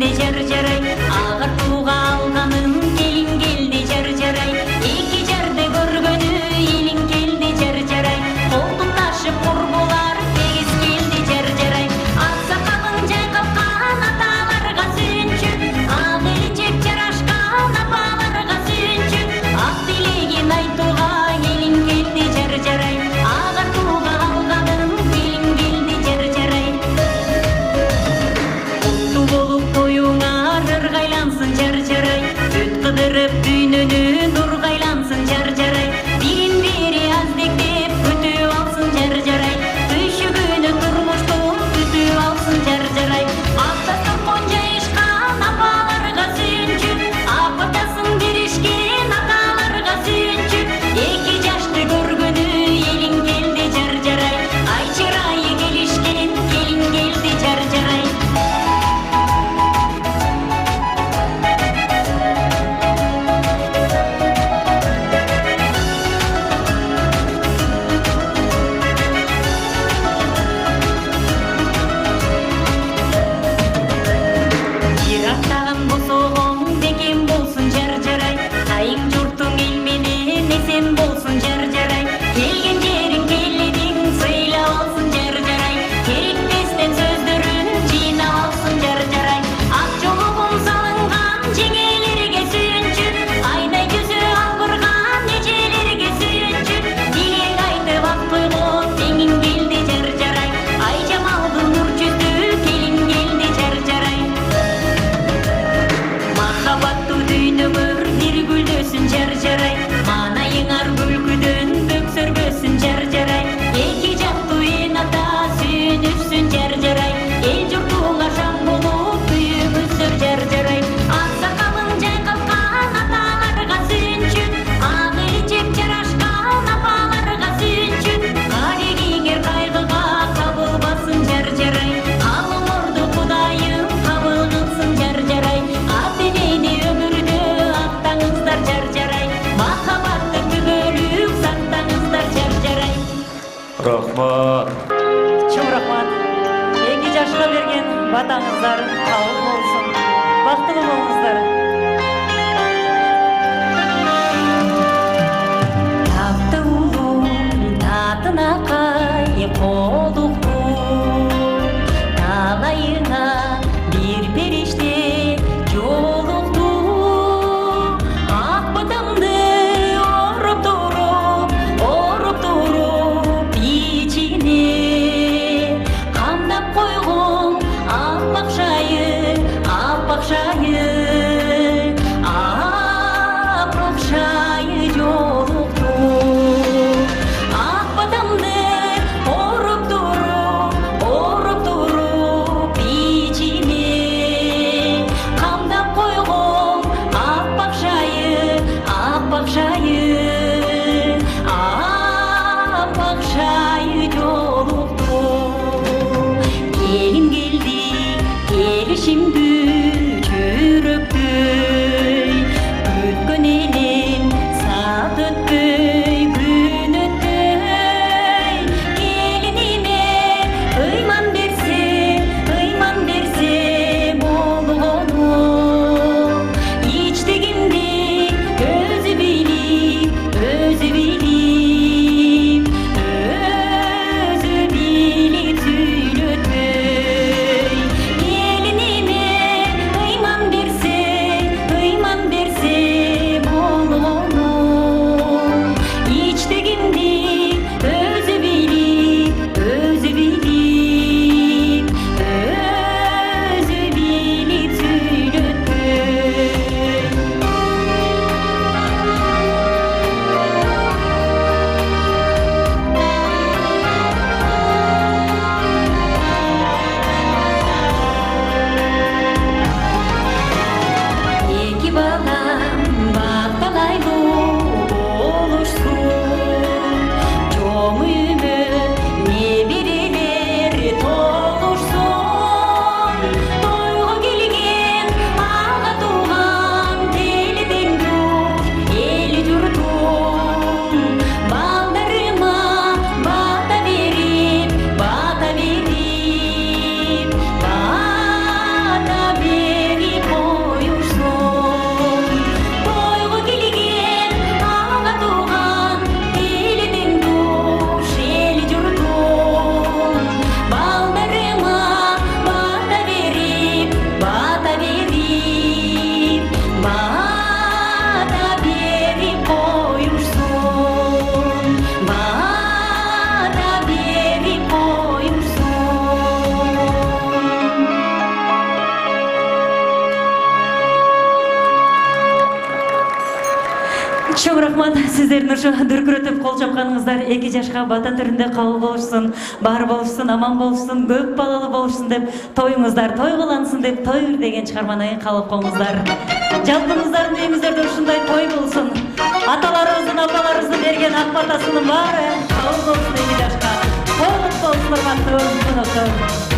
келди жар жарай, агартууга алганын келин келди жар жарай, эки жарды көргөнү элин келди жар жарай, колдун ташып курбулар тегиз келди жар жарай, аксакалын жайкалткан аталарга сүйүнчү, ак элинчек жарашкан апаларга сүйүнчү, ак тилегин айтууга элин келди жар жарай, агартууга алганын келин келди жар жарай. Куттуу болуп тоюңар ыргайлансын жар жарай, бүт кыдырып дүйнөнү нургайлансын жар жарай, бирин бири аздектеп күтүп алсын жар жарай, түйшүгүнү турмуштун күтүп алсын жар жарай, актастан жайышкан апаларга сүйүнчү, ак батасын беришкен аталарга сүйүнчү, эки жашты көргөнү элин келди жар жарай, ай чырайы келишкен келин келди жар жарай. Жырактаган босогоң бекем болсун жар жарай, айың журтуң эл менен эсен болсун жар жарай, келген жериң келиниң сыйлап алсын жар жарай, керекпестен сөздөрүн жыйнап алсын жар жарай, ак жолугун салынган жеңелерге сүйүнчү, айдай жүзү албырган эжелерге сүйүнчү, тилек айтып ак тойго теңиң келди жар жарай, ай жамалдын нур жүздүү келин келди жар жарай. Махабаттуу дүйнөңөр бир гүлдөсүн жар жарай, маанайыңар күлкүдөн бөксөрбөсүн жар жарай, эки жактуу эн ата сүйүнүшсүн жар жарай, эл журтуңа шаң болуп күйүңүздөр жар жарай, аксакалын жайкалткан аталарга сүйүнчү, ак элинчек жарашкан апаларга сүйүнчү, калегиңер кайгыга кабылбасын жар жарай, калың орду кудайым кабыл кылсын жар жарай, ат энени өмүрдө актаңыздар жар жарай, махабатты күбөлүк сактаңыздар жар жарай. Рахмат. Чоң рахмат. Эки жашка берген батаңыздар кабыл болсун. Бактылуу болуңуздар. Тапты улуу татына кай колуктуу, талайыңа бир периште жолукту, ак батамды ороп туруп ичине, камдап койгон аппак шайы, аппак шайы, аппак шайы жолукту, ак батамды ороп туруп ичине, камдап койгон аппак шайы, аппак шайы, аппак шайы жолукту, келин келди келишимдүү жүрөктөй, өткөн элим саат өтпөй күн өтпөй, келиниме ыйман берсе болгону, ичтигимди өзү билип сүйлөтпөй, келиниме Чоң рахмат, сіздердің ушу дүркүрөтүп кол чапканыңыздар 2 жашка бата түрүндө кабыл болушсун, бар болушсун, аман болушсун, көп балалы болушсун деп, тоюңуздар той кылансın деп, той деген чыгарманы калып коңуздар. Жалпыңыздардын үйүңүздөрдө ушундай той болсун. Аталарыбыздын, апаларыбыздын берген ак батасынын баары кабыл болсун 2 жашка. Той болсун, урматтуу конокторум.